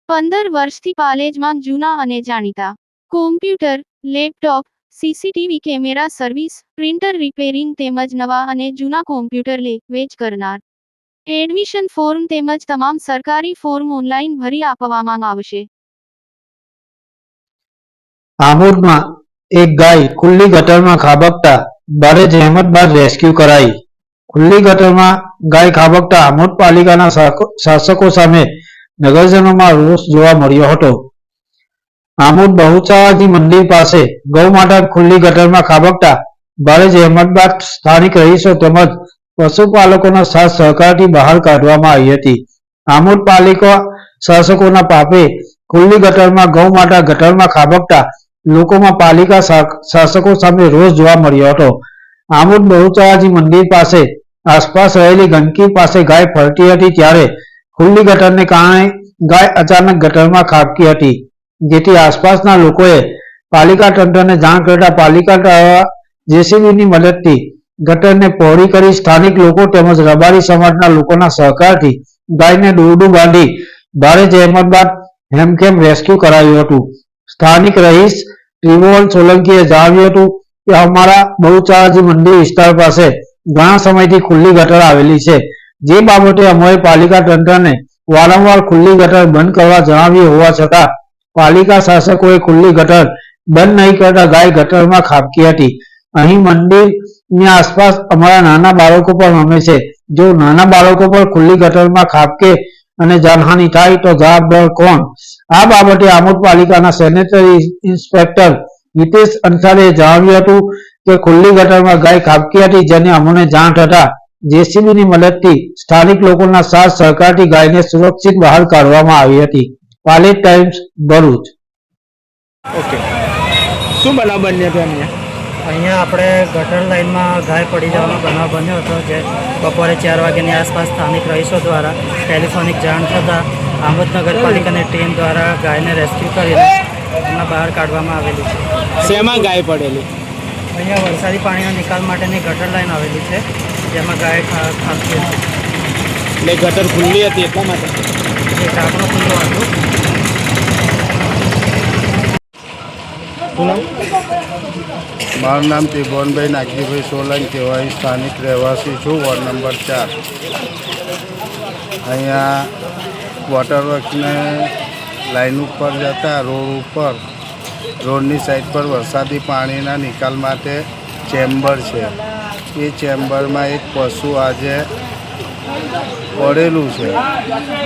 15 વર્ષથી પાલેજમાં જૂના અને જાણીતા computer, laptop, CCTV camera service, printer repairing તેમજ નવા અને જૂના કોમ્પ્યુટર લે વેચ કરનાર. એડમિશન ફોર્મ તેમજ તમામ સરકારી ફોર્મ ઓનલાઈન ભરી આપવામાં આવશે. આમોદમાં એક ગાય ખુલ્લી ગટરમાં ખાબકતા ભારે જહેમત બાદ રેસ્ક્યુ કરાઈ. ખુલ્લી ગટરમાં ગાય ખાબકતા આમોદ પાલિકાના શાસકો સામે નગરજનોમાં રોષ જોવા મળ્યો હતો. આમોદ બહુચરાજી મંદિર પાસે ગૌમાતા ખુલ્લી ગટરમાં ખાબકતા ભારે જહેમત બાદ સ્થાનિક રહીશો તેમજ પશુપાલકોના સાથ સહકારથી બહાર કાઢવામાં આવી હતી. આમોદ પાલિકા શાસકોના પાપે ખુલ્લી ગટરમાં ગૌમાતા ગટરમાં ખાબકતા લોકોમાં પાલિકા શાસકો સામે રોષ જોવા મળ્યો હતો. આમોદ બહુચરાજી મંદિર પાસે આસપાસ રહેલી ગંદકી પાસે ગાય ફરતી હતી ત્યારે ખુલ્લી ગટરને કારણે ગાય અચાનક ગટરમાં ખાબકી હતી, જેથી આસપાસના લોકોએ પાલિકા તંત્રને જાણ કરતા પાલિકા દ્વારા જેસીબીની મદદથી ગટરને પહોળી કરી સ્થાનિક લોકો તેમજ રબારી સમાજના લોકોના સહકારથી ગાયને દોરડું બાંધી ભારે જહેમત બાદ હેમખેમ રેસ્ક્યુ કરાયું હતું. સ્થાનિક રહીશ ત્રિભુવન સોલંકીએ જણાવ્યું હતું કે અમારા બહુચરાજી મંદિર વિસ્તાર પાસે ઘણા સમયથી ખુલ્લી ગટર આવેલી છે, જે બાબતે અમારે પાલિકા તંત્રને વારંવાર ખુલ્લી ગટર બંધ કરવા જણાવ્યું હોવા છતાં પાલિકા શાસકોએ ખુલ્લી ગટર બંધ નહીં કરતા ગાય ગટરમાં ખાબકી હતી. અહીં મંદિરની આસપાસ અમારા નાના બાળકો પણ રમે છે. જો નાના બાળકો પર ખુલ્લી ગટરમાં ખાબકે અને જાનહાનિ થાય તો જવાબદાર કોણ? આ બાબતે આમોદ પાલિકાના સેનેટરી ઇન્સ્પેક્ટર હિતેશ અંસારીએ જણાવ્યું હતું કે ખુલ્લી ગટરમાં ગાય ખાબકી હતી, જેને અમને જાણ થતા જેસીબીની મદદથી સ્થાનિક લોકોના સાથ સહકારથી ગાયને સુરક્ષિત બહાર કાઢવામાં આવી હતી. પાલેજ ટાઈમ્સ, ભરૂચ. ઓકે, શું બનાવ બન્યો હતો અહીંયા આપણે ગટર લાઇનમાં ગાય પડી જવાનો બનાવ બન્યો હતો, જે બપોરે 4 વાગ્યાની આસપાસ સ્થાનિક રહીશો દ્વારા ટેલિફોનિક જાણ થતાં આમોદ નગરપાલિકાની ટીમ દ્વારા ગાયને રેસ્ક્યુ કરીને એમને બહાર કાઢવામાં આવેલી છે. શેમાં ગાય પડેલી? અહીંયા વરસાદી પાણીના નિકાલ માટેની ગટર લાઇન આવેલી છે, જેમાં ગાય ખાબકી હતી. એટલે ગટર ખુલ્લી હતી એટલા માટે એ ઢાંકણું ખુલ્લું હતું. મારું નામ ત્રિભુવનભાઈ નાગજીભાઈ સોલંકી, હું અહીં સ્થાનિક રહેવાસી છું, વોર્ડ નંબર 4. અહીંયા વોટર વર્કને લાઈન ઉપર જતા રોડની સાઈડ પર વરસાદી પાણીના નિકાલ માટે ચેમ્બર છે. એ ચેમ્બરમાં એક પશુ આજે પડેલું છે,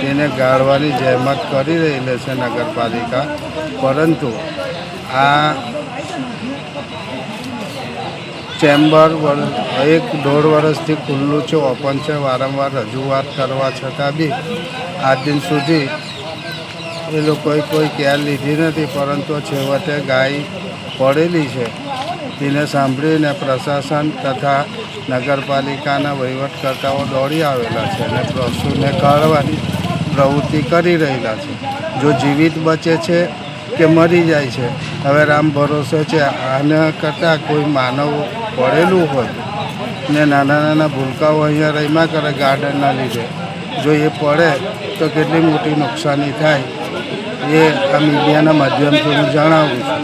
તેને ગાળવાની જહેમત કરી રહેલી છે નગરપાલિકા, પરંતુ આ ચેમ્બર 1-1.5 વર્ષથી ખુલ્લું છે, ઓપન છે. વારંવાર રજૂઆત કરવા છતાં બી આજ દિન સુધી એ લોકોએ કોઈ કેર લીધી નથી, પરંતુ છેવટે ગાય પડેલી છે તેને સાંભળીને પ્રશાસન તથા નગરપાલિકાના વહીવટકર્તાઓ દોડી આવેલા છે અને પશુને કાઢવાની પ્રવૃત્તિ કરી રહેલા છે. જો જીવિત બચે છે કે મરી જાય છે, હવે રામ ભરોસો છે. આના કરતાં કોઈ માનવ પડેલું હોય ને નાના નાના ભૂલકાઓ અહીંયા રહીમાં કરે ગાર્ડનના લીધે, જો એ પડે તો કેટલી મોટી નુકસાની થાય એ આ મીડિયાના માધ્યમથી હું જણાવું છું.